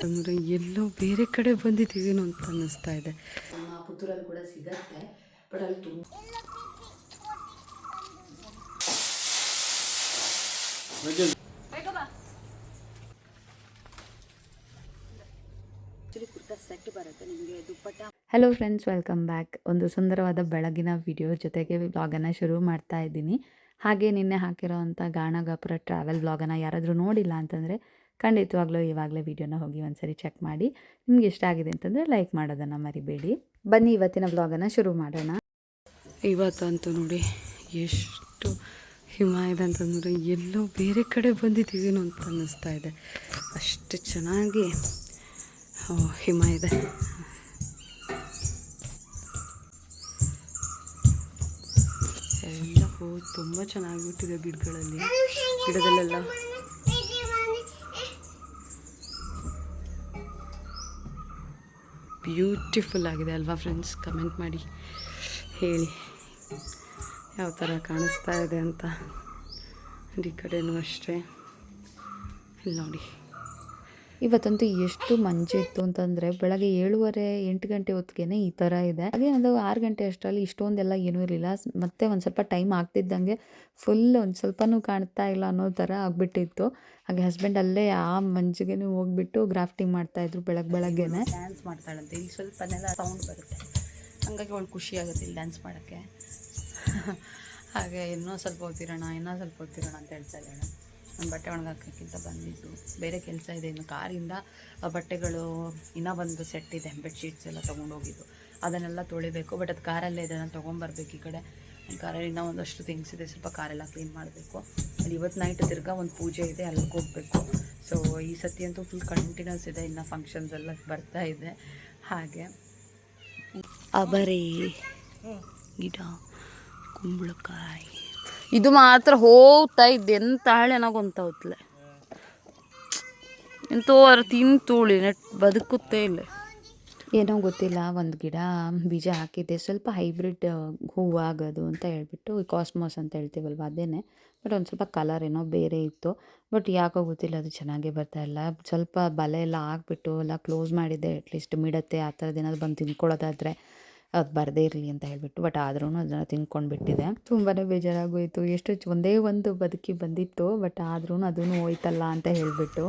ಅಂದರೆ ಎಲ್ಲೋ ಬೇರೆ ಕಡೆ ಬಂದಿದ್ದೀವೇನೋ ಅಂತ ಅನ್ನಿಸ್ತಾ ಇದೆ. ನಮ್ಮ ಪುತ್ತೂರಲ್ಲಿ ಕೂಡ ಸಿಗತ್ತೆ, ಬಟ್ ಅಲ್ಲಿ ತುಂಬ ಹಲೋ ಫ್ರೆಂಡ್ಸ್, ವೆಲ್ಕಮ್ ಬ್ಯಾಕ್. ಒಂದು ಸುಂದರವಾದ ಬೆಳಗಿನ ವಿಡಿಯೋ ಜೊತೆಗೆ ವ್ಲಾಗನ್ನು ಶುರು ಮಾಡ್ತಾ ಇದ್ದೀನಿ. ಹಾಗೆ ನಿನ್ನೆ ಹಾಕಿರೋವಂಥ ಗಾಣಗಾಪುರ ಟ್ರಾವೆಲ್ ವ್ಲಾಗನ್ನು ಯಾರಾದರೂ ನೋಡಿಲ್ಲ ಅಂತಂದರೆ ಖಂಡಿತವಾಗ್ಲೂ ಇವಾಗಲೇ ವಿಡಿಯೋನ ಹೋಗಿ ಒಂದ್ಸರಿ ಚೆಕ್ ಮಾಡಿ. ನಿಮ್ಗೆ ಇಷ್ಟ ಆಗಿದೆ ಅಂತಂದರೆ ಲೈಕ್ ಮಾಡೋದನ್ನು ಮರಿಬೇಡಿ. ಬನ್ನಿ ಇವತ್ತಿನ ವ್ಲಾಗನ್ನು ಶುರು ಮಾಡೋಣ. ಇವತ್ತಂತೂ ನೋಡಿ ಎಷ್ಟು ಹಿಮ ಇದೆ ಅಂತಂದರೆ ಎಲ್ಲೋ ಬೇರೆ ಕಡೆ ಬಂದಿದ್ದೀವೇನೋ ಅಂತ ಅನ್ನಿಸ್ತಾ ಇದೆ. ಅಷ್ಟು ಚೆನ್ನಾಗಿ ಹಿಮ ಇದೆ. ಎಲ್ಲ ತುಂಬ ಚೆನ್ನಾಗಿಬಿಟ್ಟಿದೆ ಗಿಡದಲ್ಲೆಲ್ಲ. ಬ್ಯೂಟಿಫುಲ್ ಆಗಿದೆ ಅಲ್ವಾ ಫ್ರೆಂಡ್ಸ್? ಕಮೆಂಟ್ ಮಾಡಿ ಹೇಳಿ ಯಾವ ಥರ ಕಾಣಿಸ್ತಾ ಇದೆ ಅಂತ. ಈ ಕಡೆನೂ ಅಷ್ಟೇ. ಇಲ್ಲಿ ನೋಡಿ, ಇವತ್ತಂತೂ ಎಷ್ಟು ಮಂಜಿತ್ತು ಅಂತಂದರೆ ಬೆಳಗ್ಗೆ 7:30-8 ಗಂಟೆ ಹೊತ್ತಿಗೆ ಈ ಥರ ಇದೆ. ಹಾಗೆ ಒಂದು 6 ಗಂಟೆ ಅಷ್ಟರಲ್ಲಿ ಇಷ್ಟೊಂದೆಲ್ಲ ಏನೂ ಇರಲಿಲ್ಲ. ಮತ್ತೆ ಒಂದು ಸ್ವಲ್ಪ ಟೈಮ್ ಆಗ್ತಿದ್ದಂಗೆ ಫುಲ್ ಒಂದು ಸ್ವಲ್ಪನೂ ಕಾಣ್ತಾ ಇಲ್ಲ ಅನ್ನೋ ಥರ ಆಗಿಬಿಟ್ಟಿತ್ತು. ಹಾಗೆ ಹಸ್ಬೆಂಡ್ ಅಲ್ಲೇ ಆ ಮಂಜಿಗೆ ಹೋಗ್ಬಿಟ್ಟು ಗ್ರಾಫ್ಟಿಂಗ್ ಮಾಡ್ತಾಯಿದ್ರು ಬೆಳಗ್ಗೆನೆ. ಡ್ಯಾನ್ಸ್ ಮಾಡ್ತಾಳಂತೆ, ಇಲ್ಲಿ ಸ್ವಲ್ಪನೆಲ್ಲ ಸೌಂಡ್ ಬರುತ್ತೆ, ಹಾಗಾಗಿ ಅವಳು ಖುಷಿ ಆಗುತ್ತೆ ಇಲ್ಲಿ ಡ್ಯಾನ್ಸ್ ಮಾಡೋಕ್ಕೆ. ಹಾಗೆ ಇನ್ನೂ ಸ್ವಲ್ಪ ಓದ್ತಿರೋಣ ಅಂತ ಹೇಳ್ತಾ ಇದ್ದಾಳೆ. ಒಂದು ಬಟ್ಟೆ ಒಣಗಾಕೋಕ್ಕಿಂತ ಬಂದಿದ್ದು ಬೇರೆ ಕೆಲಸ ಇದೆ. ಇನ್ನು ಕಾರಿಂದ ಬಟ್ಟೆಗಳು ಇನ್ನೂ ಒಂದು ಸೆಟ್ ಇದೆ, ಬೆಡ್ಶೀಟ್ಸ್ ಎಲ್ಲ ತೊಗೊಂಡೋಗಿದ್ದು, ಅದನ್ನೆಲ್ಲ ತೊಳಿಬೇಕು. ಬಟ್ ಅದು ಕಾರಲ್ಲೇ ಇದೆ, ನಾನು ತೊಗೊಂಬರ್ಬೇಕು. ಈ ಕಡೆ ಕಾರಲ್ಲಿ ಇನ್ನೂ ಒಂದಷ್ಟು ಥಿಂಗ್ಸ್ ಇದೆ, ಸ್ವಲ್ಪ ಕಾರೆಲ್ಲ ಕ್ಲೀನ್ ಮಾಡಬೇಕು. ಅಲ್ಲಿ ಇವತ್ತು ನೈಟ್ ತಿರ್ಗಾ ಒಂದು ಪೂಜೆ ಇದೆ, ಅಲ್ಲಿಗೆ ಹೋಗಬೇಕು. ಸೊ ಈ ಸತಿ ಅಂತೂ ಫುಲ್ ಕಂಟಿನ್ಯೂಸ್ ಇದೆ, ಇನ್ನು ಫಂಕ್ಷನ್ಸ್ ಎಲ್ಲ ಬರ್ತಾ ಇದೆ. ಹಾಗೆ ಅಬರೆ ಗಿಡ, ಕುಂಬಳಕಾಯಿ, ಇದು ಮಾತ್ರ ಹೋಗ್ತಾ ಇದ್ದೆ. ಎಂತ ಹಳೆನಾಗೊಂತ ಹೋತ್ಲೆ ಎಂತೋ ಅವ್ರು ತಿಂತೂಳಿ ನೆಟ್ ಬದುಕುತ್ತೇ ಇಲ್ಲ, ಏನೋ ಗೊತ್ತಿಲ್ಲ. ಒಂದು ಗಿಡ ಬೀಜ ಹಾಕಿದ್ದೆ, ಸ್ವಲ್ಪ ಹೈಬ್ರಿಡ್ ಹೂವು ಆಗೋದು ಅಂತ ಹೇಳ್ಬಿಟ್ಟು, ಕಾಸ್ಮೋಸ್ ಅಂತ ಹೇಳ್ತೀವಲ್ವ ಅದೇನೆ. ಬಟ್ ಒಂದು ಸ್ವಲ್ಪ ಕಲರ್ ಏನೋ ಬೇರೆ ಇತ್ತು. ಬಟ್ ಯಾಕೋ ಗೊತ್ತಿಲ್ಲ, ಅದು ಚೆನ್ನಾಗೇ ಬರ್ತಾಯಿಲ್ಲ. ಸ್ವಲ್ಪ ಬಲೆ ಎಲ್ಲ ಹಾಕ್ಬಿಟ್ಟು ಎಲ್ಲ ಕ್ಲೋಸ್ ಮಾಡಿದ್ದೆ, ಅಟ್ಲೀಸ್ಟ್ ಮಿಡತ್ತೆ ಆ ಥರದ್ದು ಏನಾದ್ರು ಬಂದು ತಿನ್ಕೊಳ್ಳೋದಾದರೆ ಅದು ಬರದೇ ಇರಲಿ ಅಂತ ಹೇಳಿಬಿಟ್ಟು. ಬಟ್ ಆದ್ರೂ ಅದನ್ನು ತಿನ್ಕೊಂಡ್ಬಿಟ್ಟಿದೆ. ತುಂಬಾ ಬೇಜಾರಾಗೋಯಿತು. ಎಷ್ಟು ಒಂದೇ ಒಂದು ಬದುಕಿ ಬಂದಿತ್ತು, ಬಟ್ ಆದ್ರೂ ಅದೂ ಹೋಯ್ತಲ್ಲ ಅಂತ ಹೇಳಿಬಿಟ್ಟು.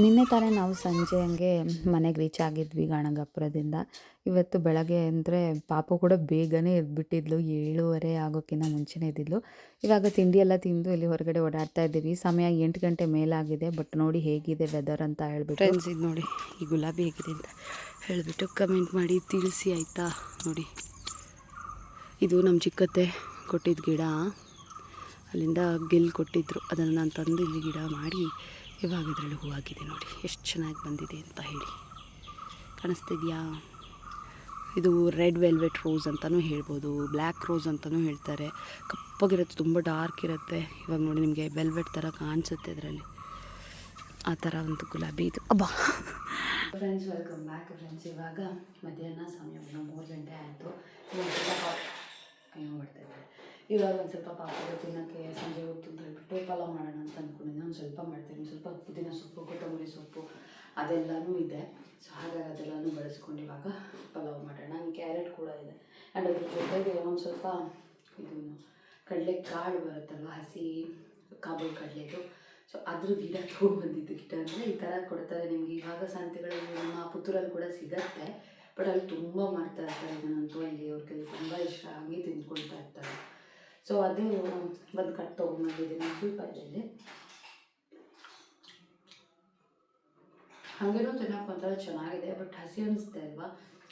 ನಿನ್ನೆ ತಾನೇ ನಾವು ಸಂಜೆ ಹಂಗೆ ಮನೆಗೆ ರೀಚ್ ಆಗಿದ್ವಿ ಗಾಣಗಾಪುರದಿಂದ. ಇವತ್ತು ಬೆಳಗ್ಗೆ ಅಂದರೆ ಪಾಪು ಕೂಡ ಬೇಗನೆ ಎದ್ಬಿಟ್ಟಿದ್ಲು, 7:30 ಆಗೋಕ್ಕಿಂತ ಮುಂಚೆನೇ ಇದ್ದಿದ್ಲು. ಇವಾಗ ತಿಂಡಿ ಎಲ್ಲ ತಿಂದು ಇಲ್ಲಿ ಹೊರಗಡೆ ಓಡಾಡ್ತಾ ಇದ್ದೀವಿ. ಸಮಯ 8 ಗಂಟೆ ಮೇಲಾಗಿದೆ. ಬಟ್ ನೋಡಿ ಹೇಗಿದೆ ವೆದರ್ ಅಂತ ಹೇಳ್ಬಿಟ್ಟು. ಫ್ರೆಂಡ್ಸ್, ಇದು ನೋಡಿ ಈ ಗುಲಾಬಿ ಹೇಗಿದೆ ಅಂತ ಹೇಳಿಬಿಟ್ಟು ಕಮೆಂಟ್ ಮಾಡಿ ತಿಳಿಸಿ ಆಯಿತಾ. ನೋಡಿ, ಇದು ನಮ್ಮ ಚಿಕ್ಕತ್ತೆ ಕೊಟ್ಟಿದ್ದ ಗಿಡ, ಅಲ್ಲಿಂದ ಗೆಲ್ ಕೊಟ್ಟಿದ್ರು, ಅದನ್ನು ನಾನು ತಂದು ಇಲ್ಲಿ ಗಿಡ ಮಾಡಿ ಇವಾಗ ಇದರಲ್ಲಿ ಹೂವಾಗಿದೆ. ನೋಡಿ ಎಷ್ಟು ಚೆನ್ನಾಗಿ ಬಂದಿದೆ ಅಂತ ಹೇಳಿ. ಕಾಣಿಸ್ತಿದೆಯಾ? ಇದು ರೆಡ್ ವೆಲ್ವೆಟ್ ರೋಸ್ ಅಂತಲೂ ಹೇಳ್ಬೋದು, ಬ್ಲ್ಯಾಕ್ ರೋಸ್ ಅಂತಲೂ ಹೇಳ್ತಾರೆ. ಕಪ್ಪಗಿರುತ್ತೆ, ತುಂಬ ಡಾರ್ಕ್ ಇರುತ್ತೆ. ಇವಾಗ ನೋಡಿ ನಿಮಗೆ ವೆಲ್ವೆಟ್ ಥರ ಕಾಣಿಸುತ್ತೆ ಇದರಲ್ಲಿ, ಆ ಥರ ಒಂದು ಗುಲಾಬಿ ಇದು. ಅಬ್ಬಾ ಫ್ರೆಂಡ್ಸ್, ವೆಲ್ಕಮ್ ಬ್ಯಾಕ್. ಫ್ರೆಂಡ್ಸ್, ಇವಾಗ ಮಧ್ಯಾಹ್ನ ಸಮಯ 3 ಗಂಟೆ ಆಯಿತು. ಇವಾಗ ಒಂದು ಸ್ವಲ್ಪ ಪಾಪದ ತಿನ್ನೋಕ್ಕೆ ಸಂಜೆ ಹೋಗ್ತು ಅಂತ ಹೇಳ್ಬಿಟ್ಟು ಪಲಾವ್ ಮಾಡೋಣ ಅಂತ ಅಂದ್ಕೊಂಡಿದ್ದೆ. ಒಂದು ಸ್ವಲ್ಪ ಮಾಡ್ತೀನಿ, ಸ್ವಲ್ಪ ಪುದೀನ ಸೊಪ್ಪು, ಕೊತ್ತಂಬರಿ ಸೊಪ್ಪು ಅದೆಲ್ಲನೂ ಇದೆ. ಸೊ ಹಾಗಾಗಿ ಅದೆಲ್ಲನೂ ಬಳಸ್ಕೊಂಡು ಇವಾಗ ಪಲಾವ್ ಮಾಡೋಣ. ನಂಗೆ ಕ್ಯಾರೆಟ್ ಕೂಡ ಇದೆ. ಆ್ಯಂಡ್ ಅದ್ರ ಜೊತೆಗೆ ಒಂದು ಸ್ವಲ್ಪ ಇದು ಕಡಲೆ ಕಾಳು ಬರುತ್ತಲ್ವ, ಹಸಿ ಕಾಬೂಲ್ ಕಡಲೆದು. ಸೊ ಅದ್ರ ಗಿಡ ತೊಗೊಂಡ್ಬಂದಿದ್ದು. ಗಿಡ ಅಂದರೆ ಈ ಥರ ಕೊಡ್ತಾರೆ ನಿಮಗೆ. ಇವಾಗ ಸಂತೆಗಳಲ್ಲಿ ನಮ್ಮ ಪುತ್ತೂರಲ್ಲಿ ಕೂಡ ಸಿಗತ್ತೆ, ಬಟ್ ಅಲ್ಲಿ ತುಂಬ ಮಾಡ್ತಾ ಇರ್ತಾರೆ ಇದನ್ನಂತೂ. ಅಲ್ಲಿ ಅವ್ರಿಗೆ ತುಂಬ ಇಷ್ಟ, ಹಂಗೆ ತಿಂದ್ಕೊಳ್ತಾ ಇರ್ತಾರೆ. ಸೊ ಅದು ಒಂದು ಕಟ್ ತೊಗೊಂಡ್ಬಂದಿದ್ದೀನಿ, ಸ್ವಲ್ಪ ಇದೆ. ಹಾಗೇನೂ ತಿನ್ನೋಕೆ ಒಂಥರ ಚೆನ್ನಾಗಿದೆ, ಬಟ್ ಹಸಿ ಅನಿಸುತ್ತೆ ಅಲ್ವಾ,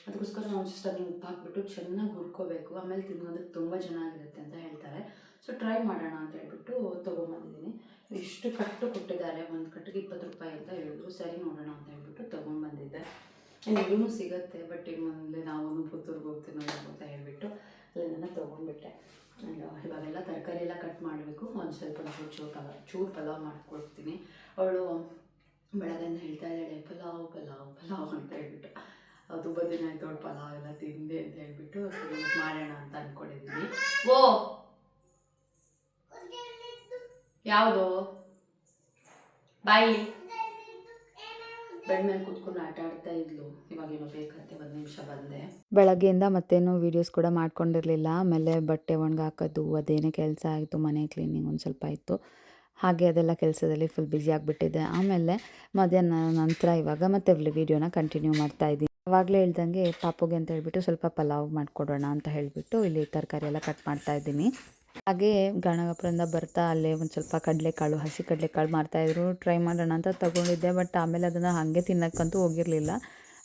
ಅದಕ್ಕೋಸ್ಕರ ನಾವು ಜಸ್ಟ್ ಅದನ್ನು ಉಪ್ಪು ಹಾಕ್ಬಿಟ್ಟು ಚೆನ್ನಾಗಿ ಹುರ್ಕೋಬೇಕು, ಆಮೇಲೆ ತಿನ್ನೋದಕ್ಕೆ ತುಂಬ ಚೆನ್ನಾಗಿರುತ್ತೆ ಅಂತ ಹೇಳ್ತಾರೆ. ಸೊ ಟ್ರೈ ಮಾಡೋಣ ಅಂತ ಹೇಳ್ಬಿಟ್ಟು ತೊಗೊಂಡ್ಬಂದಿದ್ದೀನಿ. ಇಷ್ಟು ಕಟ್ಟು ಕೊಟ್ಟಿದ್ದಾರೆ, ಒಂದು ಕಟ್ಟಿಗೆ 20 ರೂಪಾಯಿ ಅಂತ ಹೇಳಿದ್ರು. ಸರಿ ನೋಡೋಣ ಅಂತ ಹೇಳ್ಬಿಟ್ಟು ತೊಗೊಂಡ್ಬಂದಿದ್ದೆ. ಇಲ್ಲೂ ಸಿಗುತ್ತೆ, ಬಟ್ ಇನ್ನು ಮೊದಲೇ ನಾವು ಪುತ್ತೂರಿಗೆ ಹೋಗ್ತೀವಿ ಅಂತ ಹೇಳ್ಬಿಟ್ಟು ಅಲ್ಲಿಂದ ತೊಗೊಂಡ್ಬಿಟ್ಟೆ. ತರಕಾರಿ ಎಲ್ಲ ಕಟ್ ಮಾಡಬೇಕು. ಒಂದು ಸ್ವಲ್ಪ ಚೂರು ಪಲಾವ್ ಮಾಡ್ಕೊಡ್ತೀನಿ. ಅವಳು ಬೆಳಗ್ಗೆಯಿಂದ ಹೇಳ್ತಾ ಇದ್ದಾಳೆ ಪಲಾವ್ ಪಲಾವ್ ಪಲಾವ್ ಅಂತ ಹೇಳ್ಬಿಟ್ಟು. ತುಂಬ ದಿನ ಆಯ್ತು ಅವಳು ಪಲಾವ್ ಎಲ್ಲ ತಿಂದೆ ಅಂತ ಹೇಳ್ಬಿಟ್ಟು ಮಾಡೋಣ ಅಂತ ಅಂದ್ಕೊಂಡಿದ್ದೀನಿ. ಓ ಯಾವುದು ಬಾಯಿ ಬೆಡ್ ಮೇಲೆ ಕೂತ್ಕೊಂಡು ಆಟ ಆಡ್ತಾ ಇದ್ಲು. ಇವಾಗೇನೋ ಬೇಕಂತೆ 1 ನಿಮಿಷ ಬಂದೆ. ಬೆಳಗ್ಗೆಯಿಂದ ಮತ್ತೇನು ವೀಡಿಯೋಸ್ ಕೂಡ ಮಾಡ್ಕೊಂಡಿರಲಿಲ್ಲ. ಆಮೇಲೆ ಬಟ್ಟೆ ಒಣಗಾಕೋದು ಅದೇನೇ ಕೆಲಸ ಆಯಿತು, ಮನೆ ಕ್ಲೀನಿಂಗ್ ಒಂದು ಸ್ವಲ್ಪ ಇತ್ತು. ಹಾಗೆ ಅದೆಲ್ಲ ಕೆಲಸದಲ್ಲಿ ಫುಲ್ ಬ್ಯುಸಿ ಆಗಿಬಿಟ್ಟಿದೆ. ಆಮೇಲೆ ಮಧ್ಯಾಹ್ನ ನಂತರ ಇವಾಗ ಮತ್ತೆ ವೀಡಿಯೋನ ಕಂಟಿನ್ಯೂ ಮಾಡ್ತಾಯಿದ್ದೀನಿ. ಆವಾಗಲೇ ಹೇಳ್ದಂಗೆ ಪಾಪುಗೆ ಅಂತ ಹೇಳ್ಬಿಟ್ಟು ಸ್ವಲ್ಪ ಪಲಾವ್ ಮಾಡಿಕೊಡೋಣ ಅಂತ ಹೇಳಿಬಿಟ್ಟು ಇಲ್ಲಿ ತರಕಾರಿ ಎಲ್ಲ ಕಟ್ ಮಾಡ್ತಾಯಿದ್ದೀನಿ. ಹಾಗೆ ಗಣಗಪುರದಿಂದ ಬರ್ತಾ ಅಲ್ಲೇ ಒಂದು ಸ್ವಲ್ಪ ಕಡಲೆಕಾಳು, ಹಸಿ ಕಡಲೆಕಾಳು ಮಾಡ್ತಾಯಿದ್ರು. ಟ್ರೈ ಮಾಡೋಣ ಅಂತ ತೊಗೊಂಡಿದ್ದೆ, ಬಟ್ ಆಮೇಲೆ ಅದನ್ನು ಹಾಗೆ ತಿನ್ನೋಕ್ಕಂತೂ ಹೋಗಿರಲಿಲ್ಲ.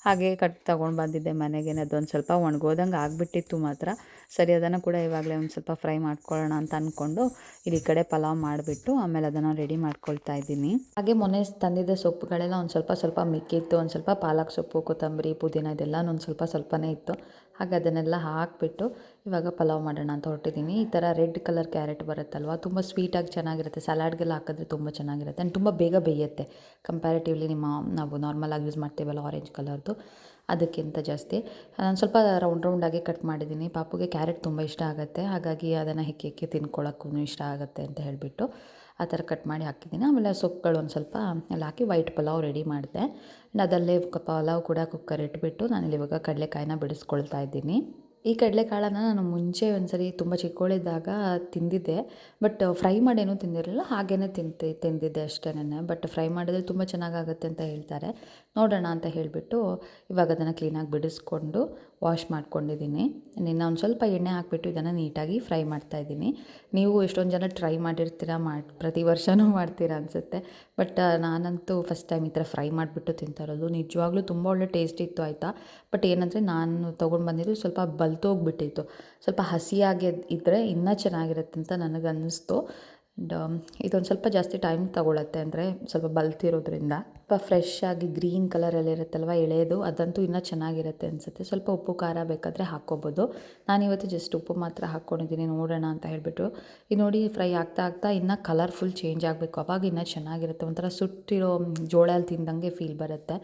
ಹಾಗೆ ತೊಗೊಂಡು ಬಂದಿದ್ದೆ ಮನೆಗೆ. ಅದೊಂದು ಸ್ವಲ್ಪ ಒಣಗೋದಂಗೆ ಆಗಿಬಿಟ್ಟಿತ್ತು ಮಾತ್ರ. ಸರಿ, ಅದನ್ನು ಕೂಡ ಇವಾಗಲೇ ಒಂದು ಸ್ವಲ್ಪ ಫ್ರೈ ಮಾಡ್ಕೊಳ್ಳೋಣ ಅಂತ ಅಂದ್ಕೊಂಡು ಇಲ್ಲಿ ಕಡೆ ಪಲಾವ್ ಮಾಡಿಬಿಟ್ಟು ಆಮೇಲೆ ಅದನ್ನು ರೆಡಿ ಮಾಡ್ಕೊಳ್ತಾ ಇದ್ದೀನಿ. ಹಾಗೆ ಮೊನ್ನೆ ತಂದಿದ್ದ ಸೊಪ್ಪುಗಳೆಲ್ಲ ಒಂದು ಸ್ವಲ್ಪ ಮಿಕ್ಕಿತ್ತು. ಒಂದು ಸ್ವಲ್ಪ ಪಾಲಕ್ ಸೊಪ್ಪು, ಕೊತ್ತಂಬರಿ, ಪುದೀನ ಇದೆಲ್ಲ ಒಂದು ಸ್ವಲ್ಪನೇ ಇತ್ತು. ಹಾಗೆ ಅದನ್ನೆಲ್ಲ ಹಾಕಿಬಿಟ್ಟು ಇವಾಗ ಪಲಾವ್ ಮಾಡೋಣ ಅಂತ ಹೊರಟಿದ್ದೀನಿ. ಈ ಥರ ರೆಡ್ ಕಲರ್ ಕ್ಯಾರೆಟ್ ಬರುತ್ತಲ್ವ, ತುಂಬ ಸ್ವೀಟಾಗಿ ಚೆನ್ನಾಗಿರುತ್ತೆ. ಸಲಾಡ್ಗೆಲ್ಲ ಹಾಕಿದ್ರೆ ತುಂಬ ಚೆನ್ನಾಗಿರುತ್ತೆ ಆ್ಯಂಡ್ ತುಂಬ ಬೇಗ ಬೇಯುತ್ತೆ ಕಂಪ್ಯಾರಿಟಿವ್ಲಿ ನಾವು ನಾರ್ಮಲಾಗಿ ಯೂಸ್ ಮಾಡ್ತೀವಲ್ಲ ಆರೆಂಜ್ ಕಲರ್ದು, ಅದಕ್ಕಿಂತ ಜಾಸ್ತಿ. ನಾನು ಸ್ವಲ್ಪ ರೌಂಡಾಗಿ ಕಟ್ ಮಾಡಿದ್ದೀನಿ. ಪಾಪುಗೆ ಕ್ಯಾರೆಟ್ ತುಂಬ ಇಷ್ಟ ಆಗುತ್ತೆ, ಹಾಗಾಗಿ ಅದನ್ನು ಹೆಕ್ಕಿ ತಿನ್ಕೊಳ್ಳೋಕ್ಕೂ ಇಷ್ಟ ಆಗುತ್ತೆ ಅಂತ ಹೇಳಿಬಿಟ್ಟು ಆ ಥರ ಕಟ್ ಮಾಡಿ ಹಾಕಿದ್ದೀನಿ. ಆಮೇಲೆ ಸೊಪ್ಪುಗಳು ಒಂದು ಸ್ವಲ್ಪ ಎಲ್ಲ ಹಾಕಿ ವೈಟ್ ಪಲಾವ್ ರೆಡಿ ಮಾಡಿದೆ. ಅದಲ್ಲೇ ಪಲಾವ್ ಕೂಡ ಕುಕ್ಕರ್ ಇಟ್ಬಿಟ್ಟು ನಾನಿಲ್ಲಿ ಇವಾಗ ಕಡಲೆಕಾಯಿನ ಬಿಡಿಸ್ಕೊಳ್ತಾ ಇದ್ದೀನಿ. ಈ ಕಡಲೆಕಾಳನ್ನು ನಾನು ಮುಂಚೆ ಒಂದು ಸರಿ ತುಂಬ ಚಿಕ್ಕವಳಿದ್ದಾಗ ತಿಂದಿದ್ದೆ, ಬಟ್ ಫ್ರೈ ಮಾಡೇನೂ ತಿಂದಿರಲಿಲ್ಲ, ಹಾಗೇ ತಿಂದಿದ್ದೆ ಅಷ್ಟೇನೆ. ಬಟ್ ಫ್ರೈ ಮಾಡಿದ್ರೆ ತುಂಬ ಚೆನ್ನಾಗಾಗುತ್ತೆ ಅಂತ ಹೇಳ್ತಾರೆ. ನೋಡೋಣ ಅಂತ ಹೇಳಿಬಿಟ್ಟು ಇವಾಗ ಅದನ್ನು ಕ್ಲೀನಾಗಿ ಬಿಡಿಸ್ಕೊಂಡು ವಾಶ್ ಮಾಡ್ಕೊಂಡಿದ್ದೀನಿ. ಇನ್ನು ಒಂದು ಸ್ವಲ್ಪ ಎಣ್ಣೆ ಹಾಕಿಬಿಟ್ಟು ಇದನ್ನು ನೀಟಾಗಿ ಫ್ರೈ ಮಾಡ್ತಾಯಿದ್ದೀನಿ. ನೀವು ಎಷ್ಟೊಂದು ಜನ ಟ್ರೈ ಮಾಡಿರ್ತೀರ, ಪ್ರತಿ ವರ್ಷವೂ ಮಾಡ್ತೀರಾ ಅನಿಸುತ್ತೆ. ಬಟ್ ನಾನಂತೂ ಫಸ್ಟ್ ಟೈಮ್ ಈ ಥರ ಫ್ರೈ ಮಾಡಿಬಿಟ್ಟು ತಿಂತಾ ಇರೋದು. ನಿಜವಾಗ್ಲೂ ತುಂಬ ಒಳ್ಳೆ ಟೇಸ್ಟ್ ಇತ್ತು ಆಯಿತಾ. ಬಟ್ ಏನಂದರೆ ನಾನು ತೊಗೊಂಡು ಬಂದಿದ್ದು ಸ್ವಲ್ಪ ಬಲ್ತೋಗ್ಬಿಟ್ಟಿತ್ತು. ಸ್ವಲ್ಪ ಹಸಿಯಾಗಿ ಇದ್ದರೆ ಇನ್ನೂ ಚೆನ್ನಾಗಿರುತ್ತೆ ಅಂತ ನನಗನ್ನಿಸ್ತು. ಇದೊಂದು ಸ್ವಲ್ಪ ಜಾಸ್ತಿ ಟೈಮ್ ತೊಗೊಳತ್ತೆ, ಅಂದರೆ ಸ್ವಲ್ಪ ಬಲ್ತಿರೋದ್ರಿಂದ. ಸ್ವಲ್ಪ ಫ್ರೆಶ್ ಆಗಿ ಗ್ರೀನ್ ಕಲರಲ್ಲಿ ಇರುತ್ತಲ್ವ ಎಳೆದು, ಅದಂತೂ ಇನ್ನೂ ಚೆನ್ನಾಗಿರುತ್ತೆ ಅನಿಸುತ್ತೆ. ಸ್ವಲ್ಪ ಉಪ್ಪು ಖಾರ ಬೇಕಾದರೆ ಹಾಕ್ಕೋಬೋದು. ನಾನಿವತ್ತು ಜಸ್ಟ್ ಉಪ್ಪು ಮಾತ್ರ ಹಾಕ್ಕೊಂಡಿದ್ದೀನಿ, ನೋಡೋಣ ಅಂತ ಹೇಳಿಬಿಟ್ಟು. ಇದು ನೋಡಿ ಫ್ರೈ ಆಗ್ತಾ ಇನ್ನೂ ಕಲರ್ ಫುಲ್ ಚೇಂಜ್ ಆಗಬೇಕು, ಅವಾಗ ಇನ್ನೂ ಚೆನ್ನಾಗಿರುತ್ತೆ. ಒಂಥರ ಸುಟ್ಟಿರೋ ಜೋಳಲ್ಲಿ ತಿಂದಂಗೆ ಫೀಲ್ ಬರುತ್ತೆ.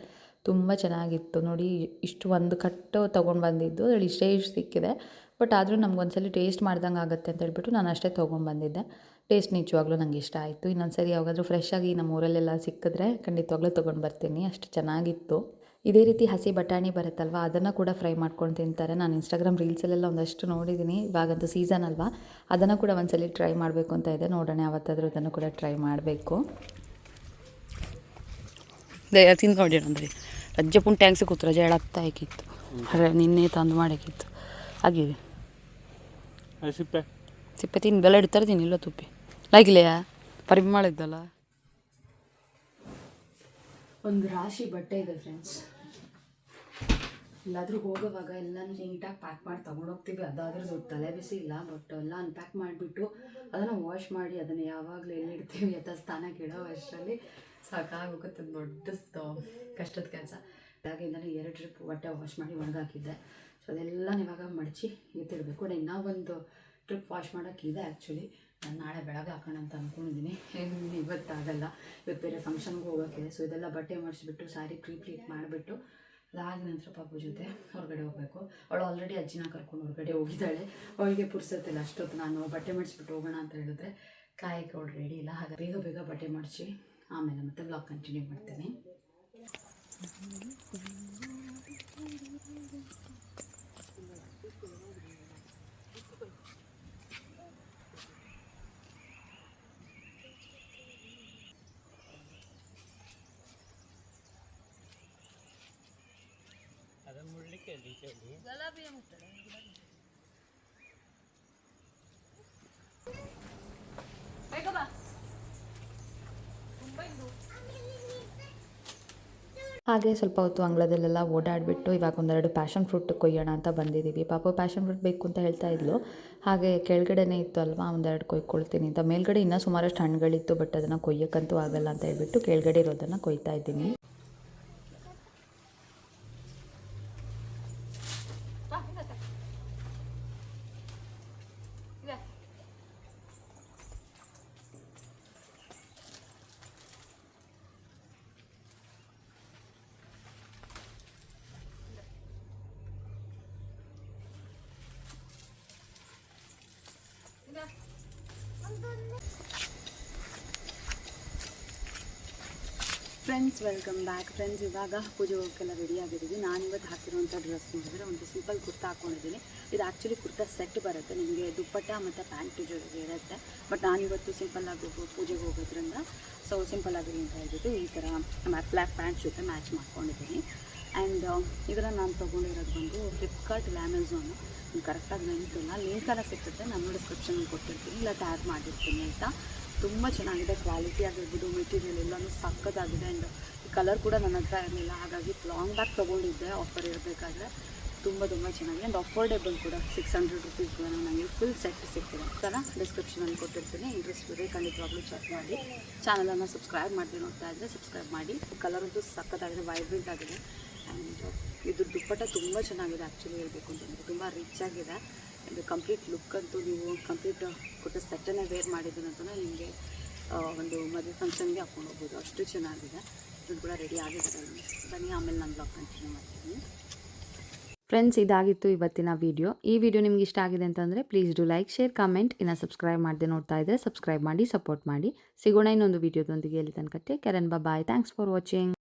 ತುಂಬ ಚೆನ್ನಾಗಿತ್ತು ನೋಡಿ. ಇಷ್ಟು ಒಂದು ಕಟ್ಟು ತೊಗೊಂಡು ಬಂದಿದ್ದು ಅದ್ರಲ್ಲಿ ಇಷ್ಟೇ ಸಿಕ್ಕಿದೆ. ಬಟ್ ಆದರೂ ನಮ್ಗೊಂದ್ಸಲಿ ಟೇಸ್ಟ್ ಮಾಡ್ದಂಗೆ ಆಗುತ್ತೆ ಅಂತ ಹೇಳ್ಬಿಟ್ಟು ನಾನು ಅಷ್ಟೇ ತೊಗೊಂಡ್ಬಂದಿದ್ದೆ. ಟೇಸ್ಟ್ ನಿಜವಾಗ್ಲೂ ನಂಗೆ ಇಷ್ಟ ಆಯಿತು. ಇನ್ನೊಂದು ಸರಿ ಯಾವಾಗಾದರೂ ಫ್ರೆಶ್ ಆಗಿ ನಮ್ಮ ಊರಲ್ಲೆಲ್ಲ ಸಿಕ್ಕಿದ್ರೆ ಖಂಡಿತವಾಗ್ಲೂ ತೊಗೊಂಡು ಬರ್ತೀನಿ, ಅಷ್ಟು ಚೆನ್ನಾಗಿತ್ತು. ಇದೇ ರೀತಿ ಹಸಿ ಬಟಾಣಿ ಬರುತ್ತಲ್ವ, ಅದನ್ನು ಕೂಡ ಫ್ರೈ ಮಾಡ್ಕೊಂಡು ತಿಂತಾರೆ. ನಾನು ಇನ್ಸ್ಟಾಗ್ರಾಮ್ ರೀಲ್ಸಲ್ಲೆಲ್ಲ ಒಂದಷ್ಟು ನೋಡಿದ್ದೀನಿ. ಇವಾಗಂತೂ ಸೀಸನ್ ಅಲ್ವಾ, ಅದನ್ನು ಕೂಡ ಒಂದ್ಸಲಿ ಟ್ರೈ ಮಾಡಬೇಕು ಅಂತ ಇದೆ. ನೋಡೋಣ ಯಾವತ್ತಾದರೂ ಅದನ್ನು ಕೂಡ ಟ್ರೈ ಮಾಡಬೇಕು. ತಿಂದ್ಕೊಂಡು ಅಂದರೆ ರಜ್ಜೆ ಪುಂಟೆ ಹಂಗೆ ಸಿಕ್ಕುತ್ತು, ರಜೆ ಹೇಳಾಗ್ತಾ ಬೇಕಿತ್ತು. ನಿನ್ನೆ ತಂದು ಮಾಡೋಕ್ಕಿತ್ತು. ಆಗಿದೆ ಸಿಪ್ಪೆ ತಿಂದು ಬೆಲ್ಲ ಇಡ್ತಾರೆ ತಿನ್ನಿಲ್ಲ ತುಪ್ಪಿ ಲಾಗಿಲೆಯಾ ಪರಿಮಳ ಇದ್ದಲ್ಲ. ಒಂದು ರಾಶಿ ಬಟ್ಟೆ ಇದೆ ಫ್ರೆಂಡ್ಸ್. ಎಲ್ಲಾದರೂ ಹೋಗೋವಾಗ ಎಲ್ಲ ನೀಟಾಗಿ ಪ್ಯಾಕ್ ಮಾಡಿ ತೊಗೊಂಡೋಗ್ತೀವಿ. ಅದಾದರೂ ದೊಡ್ಡ ತಲೆ ಬಿಸಿ ಇಲ್ಲ. ಬಟ್ ಎಲ್ಲ ಅನ್ಪ್ಯಾಕ್ ಮಾಡಿಬಿಟ್ಟು ಅದನ್ನು ವಾಶ್ ಮಾಡಿ ಅದನ್ನು ಯಾವಾಗಲೂ ಎಲ್ಲಿಡ್ತೀವಿ ಯಥಾಸ್ಥಾನಕ್ಕೆ ಇಡೋ ಅಷ್ಟರಲ್ಲಿ ಸಾಕಾಗೋಗುತ್ತೆ. ದೊಡ್ಡ ಕಷ್ಟದ ಕೆಲಸ. ಬೆಳಗ್ಗೆಯಿಂದಲೇ 2 ಟ್ರಿಪ್ ಬಟ್ಟೆ ವಾಶ್ ಮಾಡಿ ಒಣಗಾಕಿದ್ದೆ. ಸೊ ಅದೆಲ್ಲ ಇವಾಗ ಮಡಚಿ ಎತ್ತಿಡಬೇಕು. ಇನ್ನೂ ಒಂದು ಟ್ರಿಪ್ ವಾಶ್ ಮಾಡೋಕ್ಕಿದೆ ಆ್ಯಕ್ಚುಲಿ. ನಾನು ನಾಳೆ ಬೆಳಗ್ಗೆ ಹಾಕೋಣ ಅಂತ ಅಂದ್ಕೊಂಡಿದ್ದೀನಿ. ಇವತ್ತಾಗಲ್ಲ, ಇವತ್ತು ಬೇರೆ ಫಂಕ್ಷನ್ಗೆ ಹೋಗೋಕ್ಕಿದೆ. ಸೊ ಇದೆಲ್ಲ ಬಟ್ಟೆ ಮಡಿಸ್ಬಿಟ್ಟು ಸ್ಯಾರಿ ಪ್ಲೀಟ್ ಮಾಡಿಬಿಟ್ಟು ಅದಾದ ನಂತರ ಪಾಪು ಜೊತೆ ಹೊರಗಡೆ ಹೋಗಬೇಕು. ಅವಳು ಆಲ್ರೆಡಿ ಅಜ್ಜಿನ ಕರ್ಕೊಂಡು ಹೊರಗಡೆ ಹೋಗಿದ್ದಾಳೆ. ಅವಳಿಗೆ ಪುರ್ಸತ್ತಿಲ್ಲ ಅಷ್ಟೊತ್ತು. ನಾನು ಬಟ್ಟೆ ಮಡಿಸ್ಬಿಟ್ಟು ಹೋಗೋಣ ಅಂತ ಹೇಳಿದ್ರೆ ಕಾಯಕ್ಕೆ ಅವಳು ರೆಡಿ ಇಲ್ಲ. ಹಾಗೆ ಬೇಗ ಬಟ್ಟೆ ಮಡಿಸಿ ಆಮೇಲೆ ಮತ್ತೆ ವ್ಲಾಗ್ ಕಂಟಿನ್ಯೂ ಮಾಡ್ತೀನಿ. ಹಾಗೆ ಸ್ವಲ್ಪ ಹೊತ್ತು ಅಂಗಳದಲ್ಲೆಲ್ಲ ಓಡಾಡಿಬಿಟ್ಟು ಇವಾಗ 1-2 ಪ್ಯಾಷನ್ ಫ್ರೂಟ್ ಕೊಯ್ಯೋಣ ಅಂತ ಬಂದಿದ್ದೀವಿ. ಪಾಪ ಪ್ಯಾಷನ್ ಫ್ರೂಟ್ ಬೇಕು ಅಂತ ಹೇಳ್ತಾ ಇದ್ಲು. ಹಾಗೆ ಕೆಳಗಡೆನೇ ಇತ್ತು ಅಲ್ವಾ, 1-2 ಕೊಯ್ಕೊಳ್ತೀನಿ ಅಂತ. ಮೇಲ್ಗಡೆ ಇನ್ನೂ ಸುಮಾರಷ್ಟು ಹಣ್ಣುಗಳಿತ್ತು, ಬಟ್ ಅದನ್ನು ಕೊಯ್ಯೋಕ್ಕಂತೂ ಆಗಲ್ಲ ಅಂತ ಹೇಳ್ಬಿಟ್ಟು ಕೆಳಗಡೆ ಇರೋದನ್ನು ಕೊಯ್ತಾ ಇದ್ದೀನಿ. Friends, welcome back. ಫ್ರೆಂಡ್ಸ್, ಇವಾಗ ಪೂಜೆ ಹೋಗೋಕ್ಕೆಲ್ಲ ರೆಡಿ ಆಗಿದ್ದೀವಿ. ನಾನಿವತ್ತು ಹಾಕಿರುವಂಥ ಡ್ರೆಸ್ ನೋಡಿದರೆ ಒಂದು ಸಿಂಪಲ್ ಕುರ್ತಾ ಹಾಕ್ಕೊಂಡಿದ್ದೀನಿ. ಇದು ಆ್ಯಕ್ಚುಲಿ ಕುರ್ತಾ ಸೆಟ್ ಬರುತ್ತೆ, ನಿಮಗೆ ದುಪ್ಪಟ್ಟ ಮತ್ತು ಪ್ಯಾಂಟ್ ಜೊತೆಗೆ ಇರುತ್ತೆ. ಬಟ್ ನಾನಿವತ್ತು ಸಿಂಪಲ್ಲಾಗಿ ಪೂಜೆಗೆ ಹೋಗೋದ್ರಿಂದ ಸೊ ಸಿಂಪಲ್ಲಾಗಿರಿ ಅಂತ ಹೇಳ್ಬಿಟ್ಟು ಈ ಥರ ಬ್ಲ್ಯಾಕ್ ಪ್ಯಾಂಟ್ ಜೊತೆ ಮ್ಯಾಚ್ ಮಾಡ್ಕೊಂಡಿದ್ದೀನಿ. ಆ್ಯಂಡ್ ಇದನ್ನು ನಾನು ತೊಗೊಂಡಿರೋದು ಬಂದು ಫ್ಲಿಪ್ಕಾರ್ಟ್ ಇಲ್ಲ ಅಮೆಝಾನು, ಕರೆಕ್ಟಾಗಿ ನೆನಪಿಲ್ಲ. ಲಿಂಕೆಲ್ಲ ಸಿಗುತ್ತೆ, ನಾನು ಡಿಸ್ಕ್ರಿಪ್ಷನಲ್ಲಿ ಕೊಟ್ಟಿರ್ತೀನಿ, ಇಲ್ಲ ಟ್ಯಾಗ್ ಮಾಡಿರ್ತೀನಿ ಆಯಿತಾ. ತುಂಬ ಚೆನ್ನಾಗಿದೆ, ಕ್ವಾಲಿಟಿ ಆಗಿರ್ಬೋದು, ಮೆಟೀರಿಯಲ್ ಎಲ್ಲನೂ ಸಕ್ಕತ್ತಾಗಿದೆ. ಆ್ಯಂಡ್ ಕಲರ್ ಕೂಡ ನನ್ನ ಹತ್ರ ಇರಲಿಲ್ಲ, ಹಾಗಾಗಿ ಲಾಂಗ್ ಬ್ಯಾಗ್ ತೊಗೊಂಡಿದ್ದೆ ಆಫರ್ ಇರಬೇಕಾದ್ರೆ. ತುಂಬ ಚೆನ್ನಾಗಿದೆ ಆ್ಯಂಡ್ ಅಫೋರ್ಡೆಬಲ್ ಕೂಡ. 600 ರುಪೀಸ್ಗೆ ನನಗೆ ಫುಲ್ ಸೆಟ್ ಸಿಗ್ತಿದೆ. ಥರ ಡಿಸ್ಕ್ರಿಪ್ಷನಲ್ಲಿ ಕೊಟ್ಟಿರ್ತೀನಿ, ಇಂಟ್ರೆಸ್ಟ್ ಇದೆ ಖಂಡಿತವಾಗ್ಲೂ ಚೆಕ್ ಮಾಡಿ. ಚಾನಲನ್ನು ಸಬ್ಸ್ಕ್ರೈಬ್ ಮಾಡಿ ನೋಡ್ತಾ ಇದ್ದರೆ ಸಬ್ಸ್ಕ್ರೈಬ್ ಮಾಡಿ. ಕಲರ್ ಅಂತೂ ಸಕ್ಕತ್ತಾಗಿದೆ, ವೈಬ್ರೆಂಟ್ ಆಗಿದೆ. ಆ್ಯಂಡ್ ಇದ್ರ ದುಪ್ಪಟ್ಟ ತುಂಬ ಚೆನ್ನಾಗಿದೆ ಆ್ಯಕ್ಚುಲಿ ಹೇಳಬೇಕು ಅಂತಂದರೆ, ತುಂಬ ರಿಚ್ ಆಗಿದೆ. ಇದು ಕಂಪ್ಲೀಟ್ ಲುಕ್ ಅಂತೂ ನೀವು ಕಂಪ್ಲೀಟ್ ಕೊಟ್ಟ ಸೆಟ್ಟನ್ನೇ ವೇರ್ ಮಾಡಿದ್ದೀನಿ ಅಂತಲೇ ನಿಮಗೆ ಒಂದು ಮದುವೆ ಫಂಕ್ಷನ್ಗೆ ಹಾಕ್ಕೊಂಡು ಹೋಗ್ಬೋದು, ಅಷ್ಟು ಚೆನ್ನಾಗಿದೆ. ಇದು ಕೂಡ ರೆಡಿ ಆಗಿದೆ. ಬನ್ನಿ ಆಮೇಲೆ ನಾನು ಬ್ಲಾಗ್ ಕಂಟಿನ್ಯೂ ಮಾಡ್ತೀನಿ. ಫ್ರೆಂಡ್ಸ್, ಇದಾಗಿತ್ತು ಇವತ್ತಿನ ವಿಡಿಯೋ. ಈ ವಿಡಿಯೋ ನಿಮ್ಗೆ ಇಷ್ಟ ಆಗಿದೆ ಅಂತಂದರೆ please do like, share, comment. ಇನ್ನು ಸಬ್ಸ್ಕ್ರೈಬ್ ಮಾಡದೆ ನೋಡ್ತಾ ಇದ್ದರೆ ಸಬ್ಸ್ಕ್ರೈಬ್ ಮಾಡಿ, ಸಪೋರ್ಟ್ ಮಾಡಿ. ಸಿಗೋಣ ಇನ್ನೊಂದು ವಿಡಿಯೋದೊಂದಿಗೆ. ಎಲ್ಲಿ ತನಕ take care and bye. Thanks for watching.